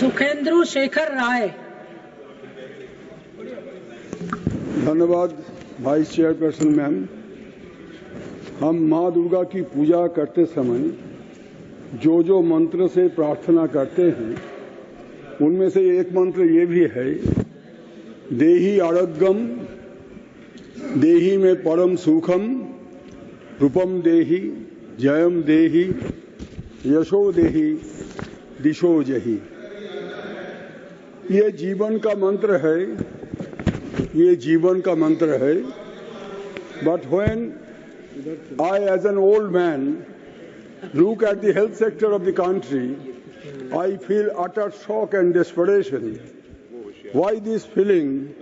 सुखेंद्र शेखर राय। धन्यवाद vice chairperson ma'am. हम माँ दुर्गा की पूजा करते समय जो मंत्र से प्रार्थना करते हैं उनमें से एक मंत्र ये भी है, देहि आरोग्यम देहि में परम सुखम रूपम देहि जयम देहि यशो देहि दिशो जहि। ये जीवन का मंत्र है, ये जीवन का मंत्र है। But when I as an old man look at the health sector of the country, I feel utter shock and desperation. Why this feeling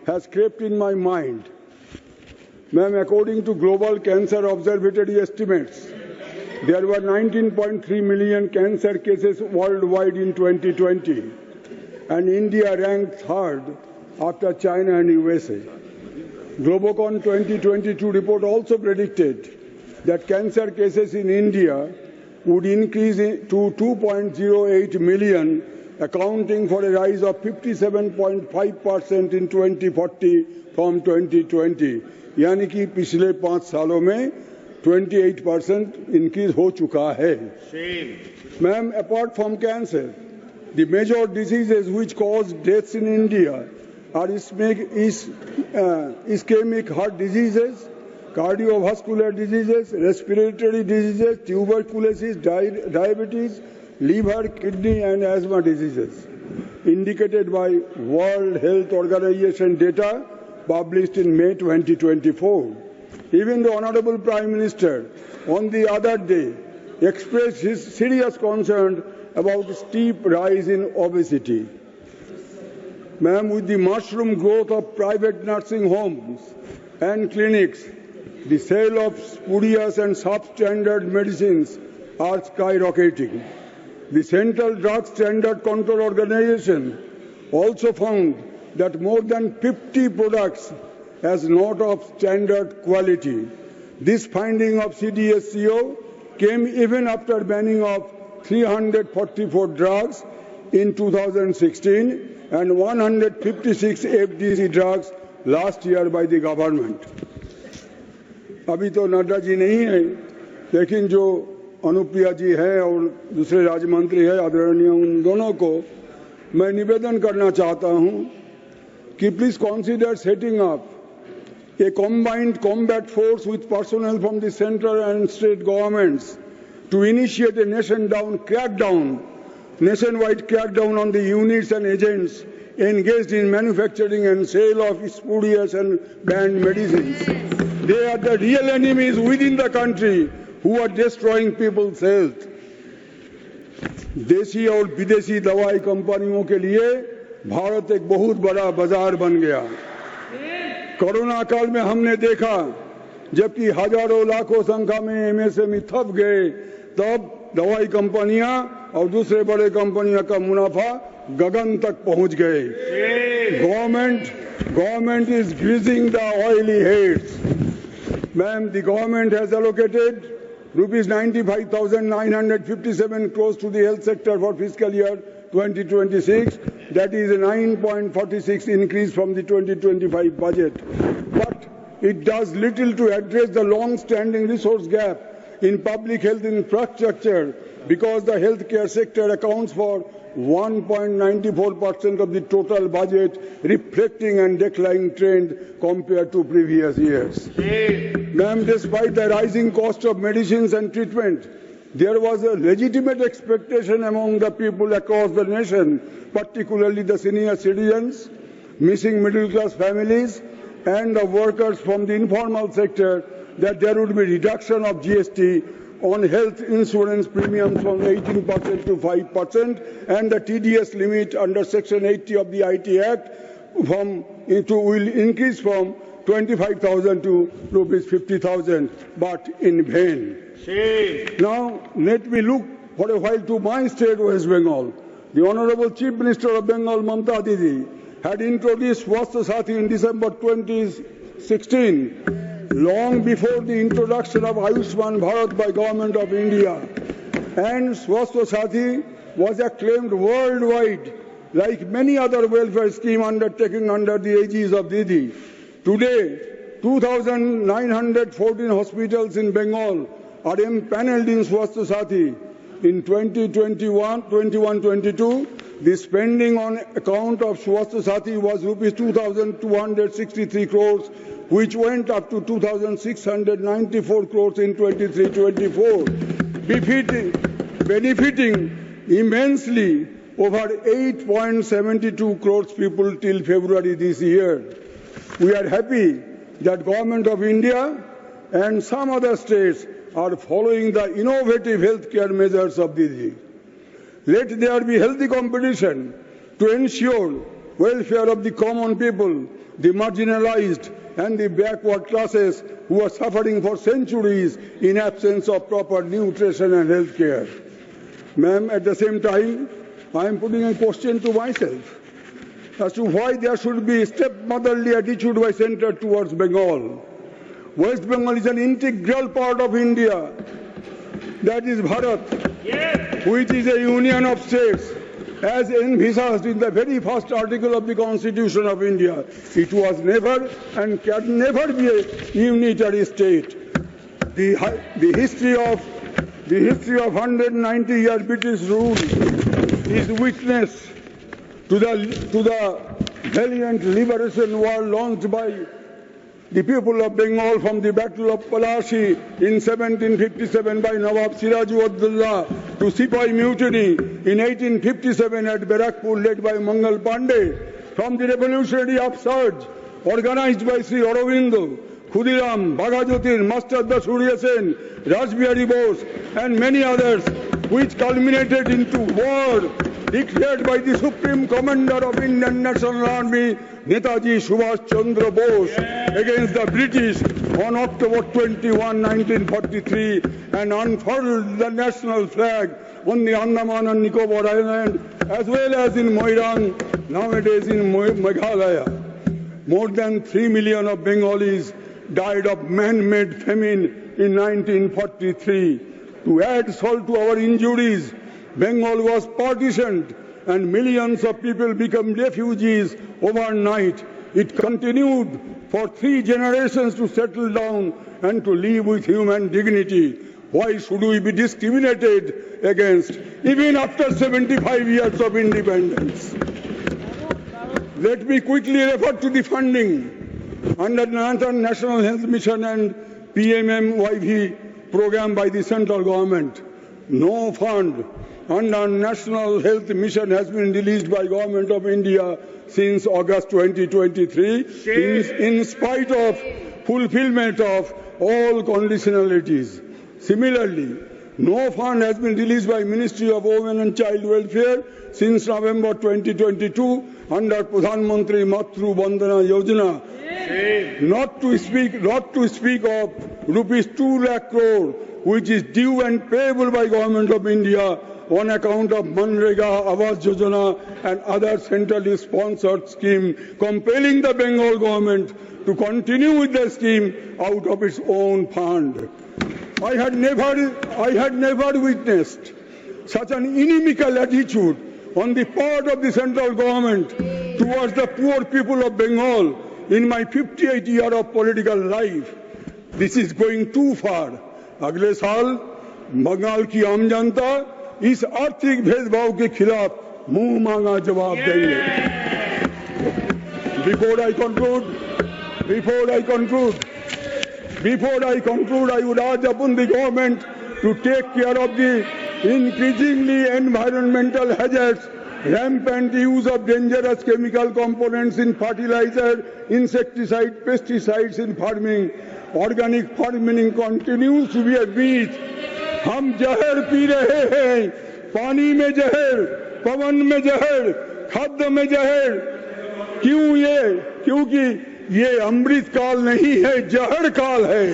has crept in my mind? Ma'am, according to Global Cancer Observatory estimates, there were 19.3 million cancer cases worldwide in 2020, and India ranked third after China and USA. Globocon 2022 report also predicted that cancer cases in India would increase to 2.08 million, accounting for a rise of 57.5% in 2040 from 2020. यानी कि पिछले 5 सालों में 28% increase हो चुका है। Ma'am, apart from cancer, the major diseases which cause deaths in India are ischemic heart diseases, cardiovascular diseases, respiratory diseases, tuberculosis, diabetes, liver, kidney and asthma diseases, indicated by World Health Organization data published in May 2024. Even the Honorable Prime Minister on the other day expressed his serious concern about steep rise in obesity. Ma'am, with the mushroom growth of private nursing homes and clinics, the sale of spurious and substandard medicines are skyrocketing. The Central Drug Standard Control Organization also found that more than 50 products as not of standard quality. This finding of CDSCO came even after banning of 344 drugs in 2016 and 156 FDC drugs last year by the government. अभी तो नड्डा जी नहीं है, लेकिन जो अनुप्रिया जी हैं और दूसरे राज्य मंत्री हैं आदरणीय, उन दोनों को मैं निवेदन करना चाहता हूं कि please consider setting up a combined combat force with personnel from the central and state governments to initiate a nationwide crackdown on the units and agents engaged in manufacturing and sale of spurious and banned medicines. They are the real enemies within the country who are destroying people's health. देशी और विदेशी दवाई कंपनियों के लिए भारत एक बहुत बड़ा बाजार बन गया। कोरोना काल में हमने देखा जबकि हजारों लाखों संख्या में एमएसएमई थप गए, तब दवाई कंपनियां और दूसरे बड़े कंपनियों का मुनाफा गगन तक पहुंच गए। Government is greasing the oily heads. Ma'am, the government has allocated rupees 95,957 crores to the health sector for fiscal year 2026. That is a 9.46 increase from the 2025 budget. But it does little to address the long-standing resource gap in public health infrastructure, because the healthcare sector accounts for 1.94% of the total budget, reflecting a declining trend compared to previous years. Ma'am, despite the rising cost of medicines and treatment, there was a legitimate expectation among the people across the nation, particularly the senior citizens, missing middle-class families, and the workers from the informal sector, that there would be reduction of GST on health insurance premiums from 18% to 5%, and the TDS limit under Section 80 of the IT Act will increase from 25,000 to rupees 50,000, but in vain. Now, let me look for a while to my state, West Bengal. The Honorable Chief Minister of Bengal, Mamta Didi, had introduced Swasthya Sathi in December 2016, long before the introduction of Ayushman Bharat by Government of India. And Swasthya Sathi was acclaimed worldwide, like many other welfare schemes undertaken under the aegis of Didi. Today, 2,914 hospitals in Bengal are empaneled in Swasthya Sathi. In 2021-22, the spending on account of Swasthya Sathi was rupees 2,263 crores, which went up to 2,694 crores in 23-24, benefiting immensely over 8.72 crores people till February this year. We are happy that Government of India and some other states are following the innovative healthcare measures of Didi. Let there be healthy competition to ensure welfare of the common people, the marginalized and the backward classes who are suffering for centuries in absence of proper nutrition and healthcare. Ma'am, at the same time, I am putting a question to myself as to why there should be stepmotherly attitude by Centre towards Bengal. West Bengal is an integral part of India. That is Bharat, which is a union of states, as envisaged in the very first article of the Constitution of India. It was never and can never be a unitary state. The history of 190-year British rule is witness to the valiant liberation war launched by the people of Bengal from the Battle of Palashi in 1757 by Nawab Siraj-ud-Dawla to Sipai Mutiny in 1857 at Barakpur led by Mangal Pandey, from the revolutionary upsurge organized by Sri Aurobindo, Khudiram, Bhagajotir, Master Das Surya Sen, Rajbihari Bose and many others, which culminated into war declared by the Supreme Commander of Indian National Army, Netaji Subhash Chandra Bose, against the British on October 21, 1943, and unfurled the national flag on the Andaman and Nicobar Island, as well as in Moirang, nowadays in Meghalaya. More than 3 million of Bengalis died of man-made famine in 1943. To add salt to our injuries, Bengal was partitioned and millions of people became refugees overnight. It continued for 3 generations to settle down and to live with human dignity. Why should we be discriminated against even after 75 years of independence? Let me quickly refer to the funding under the National Health Mission and PMMYV program by the central government. No fund under National Health Mission has been released by Government of India since August 2023 in spite of fulfillment of all conditionalities. Similarly, no fund has been released by Ministry of Women and Child Welfare since November 2022 under Pradhan Mantri Matru Bandhana Yojana. Not to speak of rupees 2 lakh crore, which is due and payable by Government of India on account of Manrega, Awas Yojana and other centrally sponsored schemes, compelling the Bengal government to continue with the scheme out of its own fund. I had never witnessed such an inimical attitude on the part of the central government towards the poor people of Bengal in my 58 years of political life. This is going too far. अगले साल बंगाल की आम जनता इस आर्थिक भेदभाव के खिलाफ मुंह मांगा जवाब देंगे. Before I conclude, I would urge upon the government to take care of the increasingly environmental hazards, rampant use of dangerous chemical components in fertilizer, insecticide, pesticides in farming. Organic farming continues to be a beast. हम जहर P रहे हैं, पानी में जहर, पवन में जहर, खाद्य में जहर. क्यों ये? क्योंकि ये अमृत काल नहीं है, जहर काल है.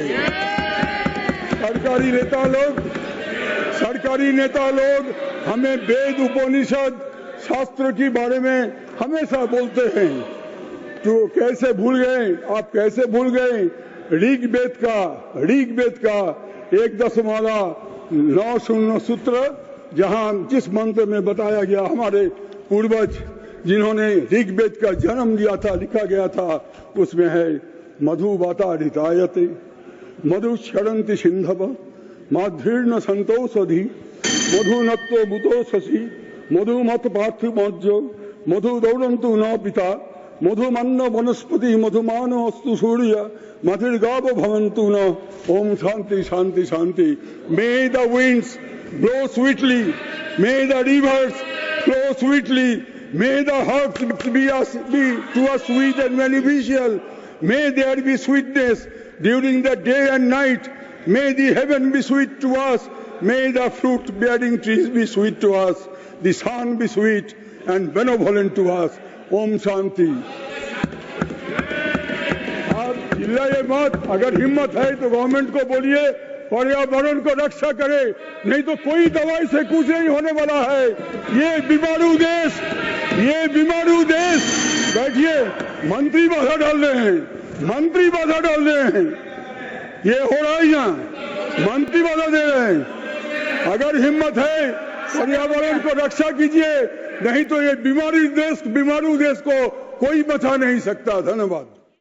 सरकारी नेता लोग हमें वेद उपनिषद शास्त्र के बारे में हमेशा बोलते हैं. तो कैसे भूल गए? आप कैसे भूल गए ऋग्वेद का 1 दशमाला 9 सूत्र जहां जिस मंत्र में बताया गया हमारे पूर्वज जिन्होंने ऋग्वेद का जन्म लिया था, लिखा गया था, उसमें है मधुवाता ऋतायते मधु क्षरंति सिंधव माधुर्न संतोषधि मधुनत्तो बुतो शशि मधुमत पार्थिवज्जो मधु दौड़ंतु न पिता मधुमन्न वनस्पति मधुमान अस्तु सूर्य मधुर्गाव भवन्तु न। ओम शांति शांति शांति। May the winds blow sweetly, may the rivers flow sweetly, may the herbs be to us sweet and beneficial, may there be sweetness during the day and night, may the heaven be sweet to us, may the fruit bearing trees be sweet to us, the sun be sweet and benevolent to us. Om Shanti. आप चिल्लाइए मत, अगर हिम्मत है तो government को बोलिए पर्यावरण को रक्षा करे, नहीं तो कोई दवाई से कुछ नहीं होने वाला है। ये बीमारू देश बैठिए, मंत्री बाधा डाल रहे हैं, मंत्री बाधा डाल रहे हैं, ये हो रहा है यहाँ, मंत्री बाधा दे रहे हैं। अगर हिम्मत है पर्यावरण को रक्षा कीजिए, नहीं तो ये बीमारू देश को कोई बचा नहीं सकता। धन्यवाद।